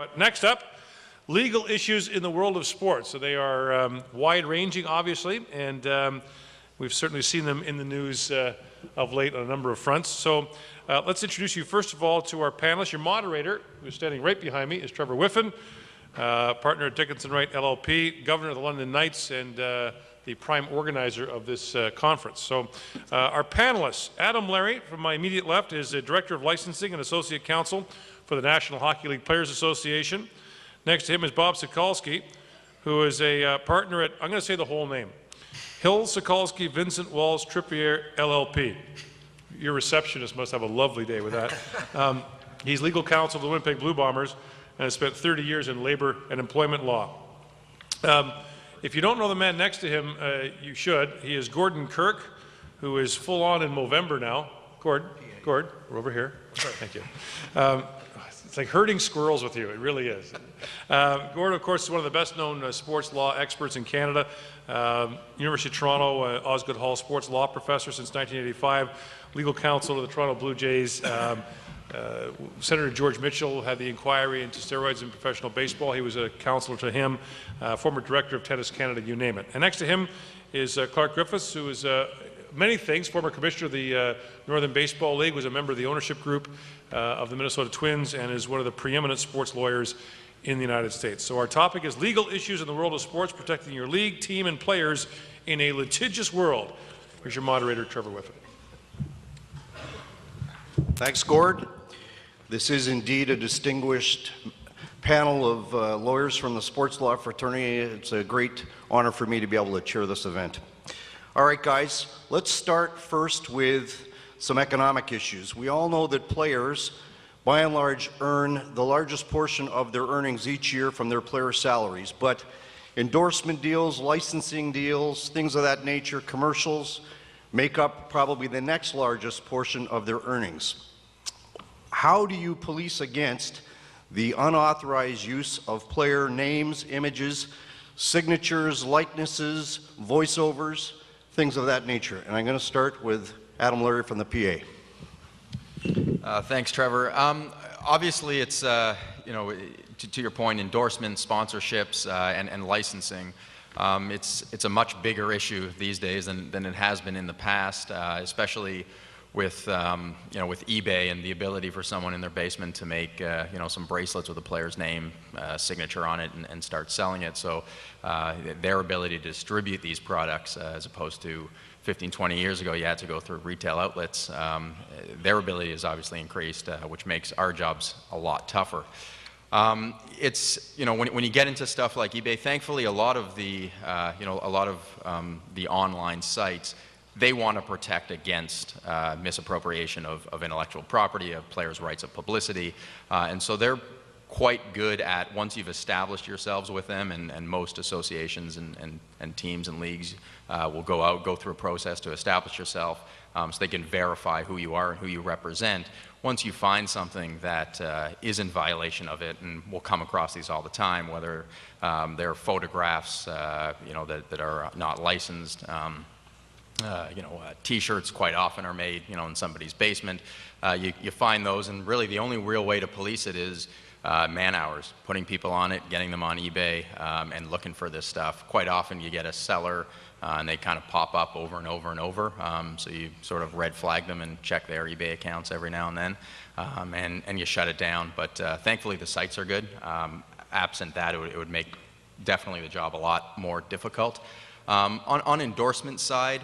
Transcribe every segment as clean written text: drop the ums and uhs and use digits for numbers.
But next up, legal issues in the world of sports. So they are wide-ranging, obviously, and we've certainly seen them in the news of late on a number of fronts. So let's introduce you first of all to our panelists. Your moderator, who's standing right behind me, is Trevor Whiffen, partner at Dickinson-Wright LLP, governor of the London Knights, and the prime organizer of this conference. So our panelists, Adam Larry, from my immediate left, is the Director of Licensing and Associate Counsel for the National Hockey League Players Association. Next to him is Bob Sokalski, who is a partner at, I'm going to say the whole name, Hill, Sokalski, Vincent, Walls, Trippier, LLP. Your receptionist must have a lovely day with that. He's legal counsel of the Winnipeg Blue Bombers and has spent 30 years in labor and employment law. If you don't know the man next to him, you should. He is Gord Kirke, who is full on in Movember now. Gord, we're over here. Thank you. It's like herding squirrels with you, it really is. Gord, of course, is one of the best-known sports law experts in Canada. University of Toronto, Osgoode Hall sports law professor since 1985, legal counsel to the Toronto Blue Jays. Senator George Mitchell had the inquiry into steroids in professional baseball. He was a counselor to him, former director of Tennis Canada, you name it. And next to him is Clarke Griffith, who is many things, former commissioner of the Northern Baseball League, was a member of the ownership group of the Minnesota Twins, and is one of the preeminent sports lawyers in the United States. So our topic is legal issues in the world of sports, protecting your league, team, and players in a litigious world. Here's your moderator, Trevor Whiffen. Thanks, Gord. This is indeed a distinguished panel of lawyers from the sports law fraternity. It's a great honor for me to be able to chair this event. All right, guys, let's start first with some economic issues. We all know that players, by and large, earn the largest portion of their earnings each year from their player salaries, but endorsement deals, licensing deals, things of that nature, commercials, make up probably the next largest portion of their earnings. How do you police against the unauthorized use of player names, images, signatures, likenesses, voiceovers, things of that nature? And I'm going to start with Adam Larry from the PA. Thanks, Trevor. Obviously, it's, you know, to your point, endorsements, sponsorships, and licensing. It's a much bigger issue these days than it has been in the past, especially with you know, with eBay and the ability for someone in their basement to make you know, some bracelets with a player's name, signature on it, and start selling it. So their ability to distribute these products, as opposed to 15, 20 years ago, you had to go through retail outlets. Their ability has obviously increased, which makes our jobs a lot tougher. It's, you know, when you get into stuff like eBay, thankfully a lot of the, you know, a lot of the online sites, they want to protect against misappropriation of intellectual property, of players' rights of publicity, and so they're quite good at, once you've established yourselves with them, and most associations and teams and leagues will go through a process to establish yourself, so they can verify who you are and who you represent. Once you find something that is in violation of it, and we'll come across these all the time, whether they're photographs, you know, that are not licensed. You know, T-shirts quite often are made, you know, in somebody's basement. You find those, and really the only real way to police it is man hours, putting people on it, getting them on eBay, and looking for this stuff. Quite often you get a seller, and they kind of pop up over and over and over, so you sort of red flag them and check their eBay accounts every now and then, and you shut it down. But thankfully the sites are good. Absent that, it would make definitely the job a lot more difficult. On endorsement side,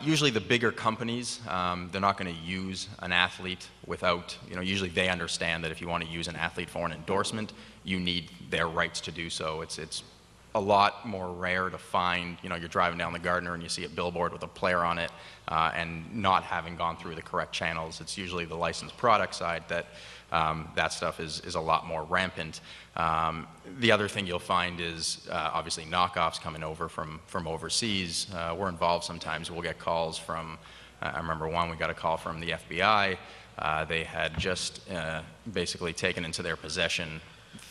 usually the bigger companies, they're not going to use an athlete without, you know, usually they understand that if you want to use an athlete for an endorsement, you need their rights to do so. It's a lot more rare to find, you know, you're driving down the Gardiner and you see a billboard with a player on it, and not having gone through the correct channels. It's usually the licensed product side that that stuff is a lot more rampant. The other thing you'll find is obviously knockoffs coming over from overseas. We're involved sometimes. We'll get calls from, I remember one, we got a call from the FBI. They had just basically taken into their possession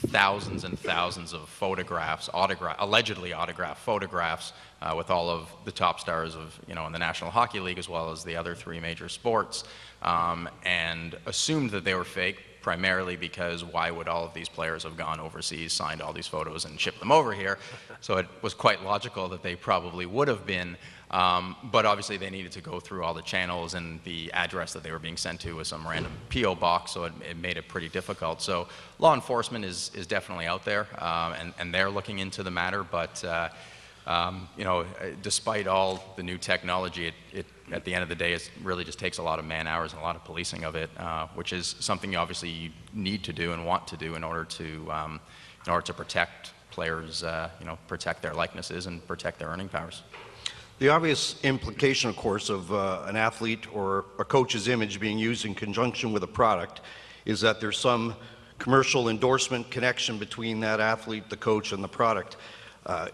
thousands and thousands of photographs, allegedly autographed photographs with all of the top stars of, you know, in the National Hockey League as well as the other three major sports, and assumed that they were fake, primarily because why would all of these players have gone overseas, signed all these photos, and shipped them over here? So it was quite logical that they probably would have been, but obviously they needed to go through all the channels, and the address that they were being sent to was some random P.O. box, so it made it pretty difficult. So law enforcement is definitely out there, and they're looking into the matter, but you know, despite all the new technology, it at the end of the day, it really just takes a lot of man hours and a lot of policing of it, which is something obviously you need to do and want to do in order to protect players, you know, protect their likenesses and protect their earning powers. The obvious implication, of course, of an athlete or a coach's image being used in conjunction with a product is that there's some commercial endorsement connection between that athlete, the coach, and the product.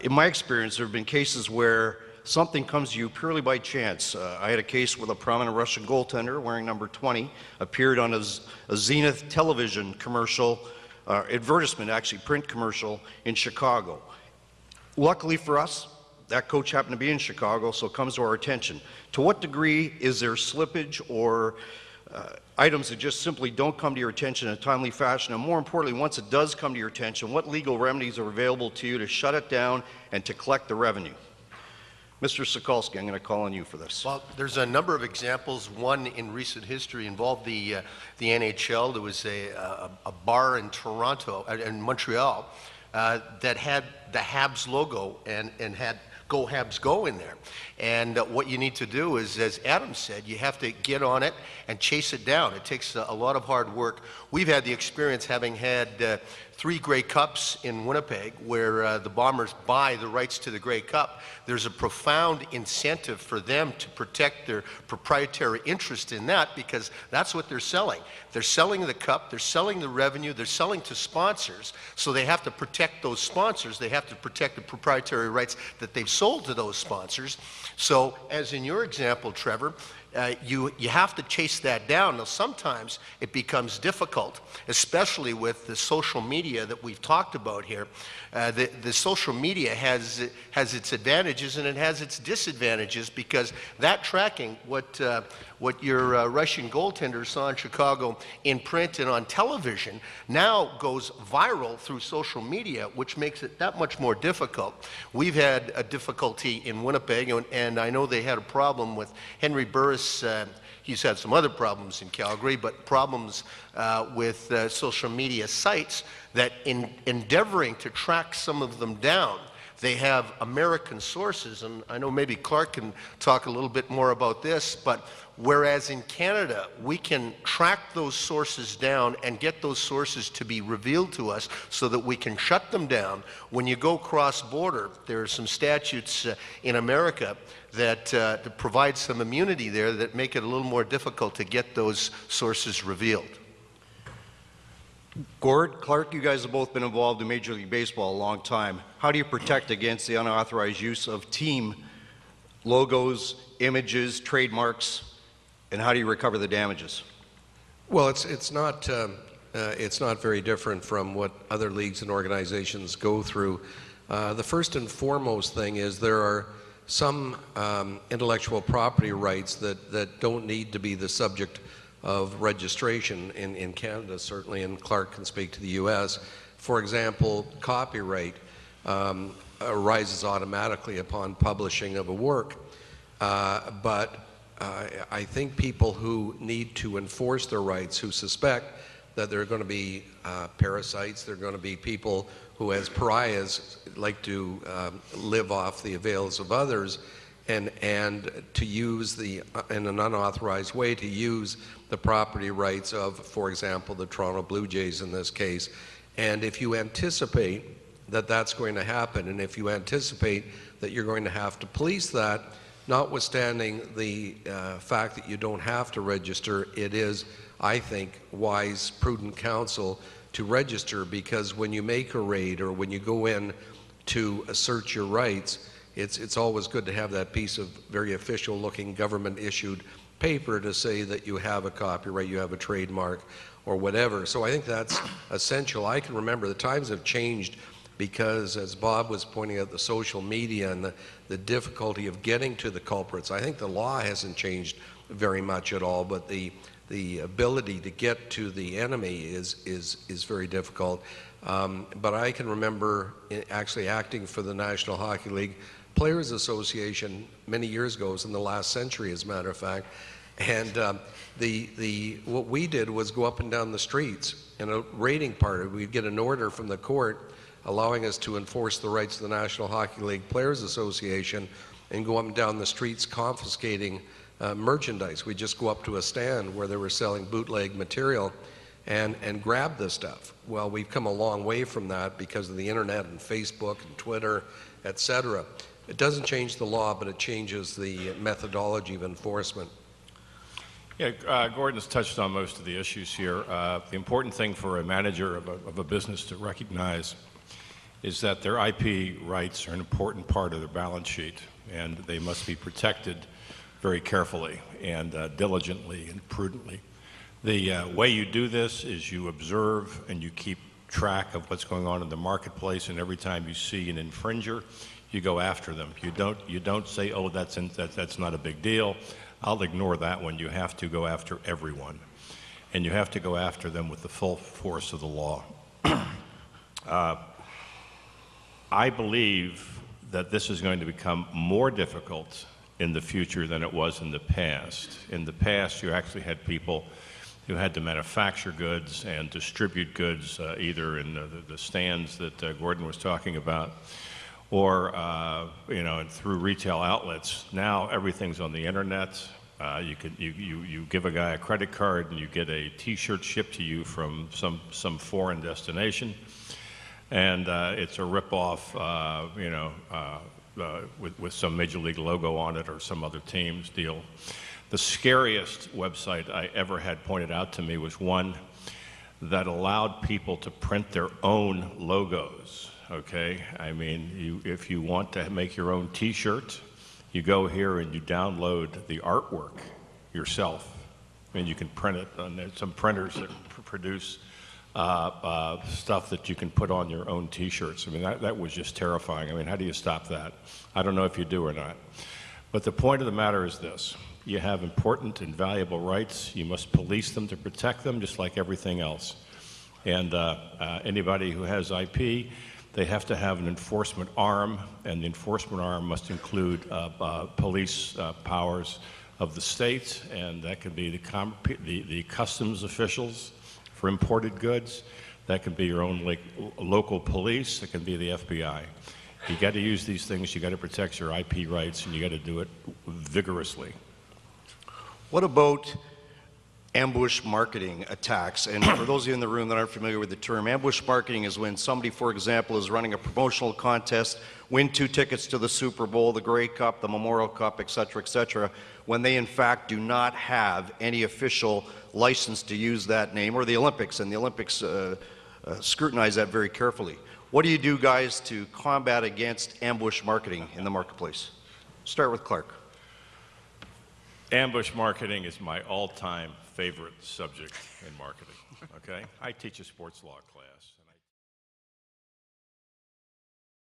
In my experience, there have been cases where something comes to you purely by chance. I had a case with a prominent Russian goaltender wearing number 20, appeared on a Zenith television commercial, advertisement, actually print commercial in Chicago. Luckily for us, that coach happened to be in Chicago, so it comes to our attention. To what degree is there slippage or items that just simply don't come to your attention in a timely fashion? And more importantly, once it does come to your attention, what legal remedies are available to you to shut it down and to collect the revenue? Mr. Sokalski, I'm going to call on you for this. Well, there's a number of examples. One in recent history involved the NHL. There was a bar in Toronto, in Montreal, that had the Habs logo and had Go Habs Go in there. And what you need to do is, as Adam said, you have to get on it and chase it down. It takes a lot of hard work. We've had the experience, having had 3 Grey Cups in Winnipeg, where the Bombers buy the rights to the Grey Cup. There's a profound incentive for them to protect their proprietary interest in that, because that's what they're selling. They're selling the cup, they're selling the revenue, they're selling to sponsors, so they have to protect those sponsors. They have to protect the proprietary rights that they've sold to those sponsors. So, as in your example, Trevor, you have to chase that down. Now, sometimes it becomes difficult, especially with the social media that we've talked about here. The social media has its advantages and it has its disadvantages, because that tracking, what your Russian goaltender saw in Chicago in print and on television, now goes viral through social media, which makes it that much more difficult. We've had a difficulty in Winnipeg, and I know they had a problem with Henry Burris. He's had some other problems in Calgary, but problems with social media sites that, in endeavoring to track some of them down, they have American sources, and I know maybe Clarke can talk a little bit more about this, but whereas in Canada we can track those sources down and get those sources to be revealed to us so that we can shut them down, when you go cross-border, there are some statutes in America that provide some immunity there that make it a little more difficult to get those sources revealed. Gord, Clarke, you guys have both been involved in Major League Baseball a long time. How do you protect against the unauthorized use of team logos, images, trademarks, and how do you recover the damages? Well, it's not very different from what other leagues and organizations go through. The first and foremost thing is there are some intellectual property rights that don't need to be the subject of registration in Canada, certainly, and Clarke can speak to the U.S. For example, copyright arises automatically upon publishing of a work, but I think people who need to enforce their rights, who suspect that there are going to be parasites, there are going to be people who, as pariahs, like to live off the avails of others, and to use in an unauthorized way, to use the property rights of, for example, the Toronto Blue Jays in this case. And if you anticipate that that's going to happen, and if you anticipate that you're going to have to police that, notwithstanding the fact that you don't have to register, it is, I think, wise, prudent counsel to register, because when you make a raid or when you go in to assert your rights, it's always good to have that piece of very official-looking government-issued paper to say that you have a copyright, you have a trademark, or whatever. So I think that's essential. I can remember the times have changed because, as Bob was pointing out, the social media and the difficulty of getting to the culprits. I think the law hasn't changed very much at all, but the the ability to get to the enemy is very difficult. But I can remember actually acting for the National Hockey League Players Association many years ago, it was in the last century as a matter of fact, and what we did was go up and down the streets in a raiding party. We'd get an order from the court allowing us to enforce the rights of the National Hockey League Players Association and go up and down the streets confiscating merchandise. We'd just go up to a stand where they were selling bootleg material and grab this stuff. Well, we've come a long way from that because of the internet and Facebook and Twitter, etc. It doesn't change the law, but it changes the methodology of enforcement. Yeah, Gordon's touched on most of the issues here. The important thing for a manager of a business to recognize is that their IP rights are an important part of their balance sheet, and they must be protected very carefully and diligently and prudently. The way you do this is you observe and you keep track of what's going on in the marketplace, and every time you see an infringer, you go after them. You don't say, oh, that's not a big deal. I'll ignore that one. You have to go after everyone, and you have to go after them with the full force of the law. I believe that this is going to become more difficult in the future than it was in the past. In the past, you actually had people who had to manufacture goods and distribute goods either in the stands that Gordon was talking about, or through retail outlets. Now everything's on the internet. You give a guy a credit card and you get a T-shirt shipped to you from some foreign destination, and it's a rip-off, with some Major League logo on it or some other team's deal. The scariest website I ever had pointed out to me was one that allowed people to print their own logos. Okay, I mean, if you want to make your own T-shirt, you go here and you download the artwork yourself, and you can print it. And there's some printers that produce stuff that you can put on your own T-shirts. I mean, that was just terrifying. I mean, how do you stop that? I don't know if you do or not. But the point of the matter is this. You have important and valuable rights. You must police them to protect them, just like everything else. And anybody who has IP, they have to have an enforcement arm, and the enforcement arm must include police powers of the state, and that could be the customs officials for imported goods. That could be your own local police. It can be the FBI. You got to use these things. You got to protect your IP rights, and you got to do it vigorously. What about ambush marketing attacks? And for those of you in the room that aren't familiar with the term, ambush marketing is when somebody, for example, is running a promotional contest, win 2 tickets to the Super Bowl, the Grey Cup, the Memorial Cup, etc., when they in fact do not have any official license to use that name, or the Olympics, and the Olympics scrutinize that very carefully. What do you do, guys, to combat against ambush marketing in the marketplace? Start with Clarke. Ambush marketing is my all-time favorite subject in marketing, okay? I teach a sports law class.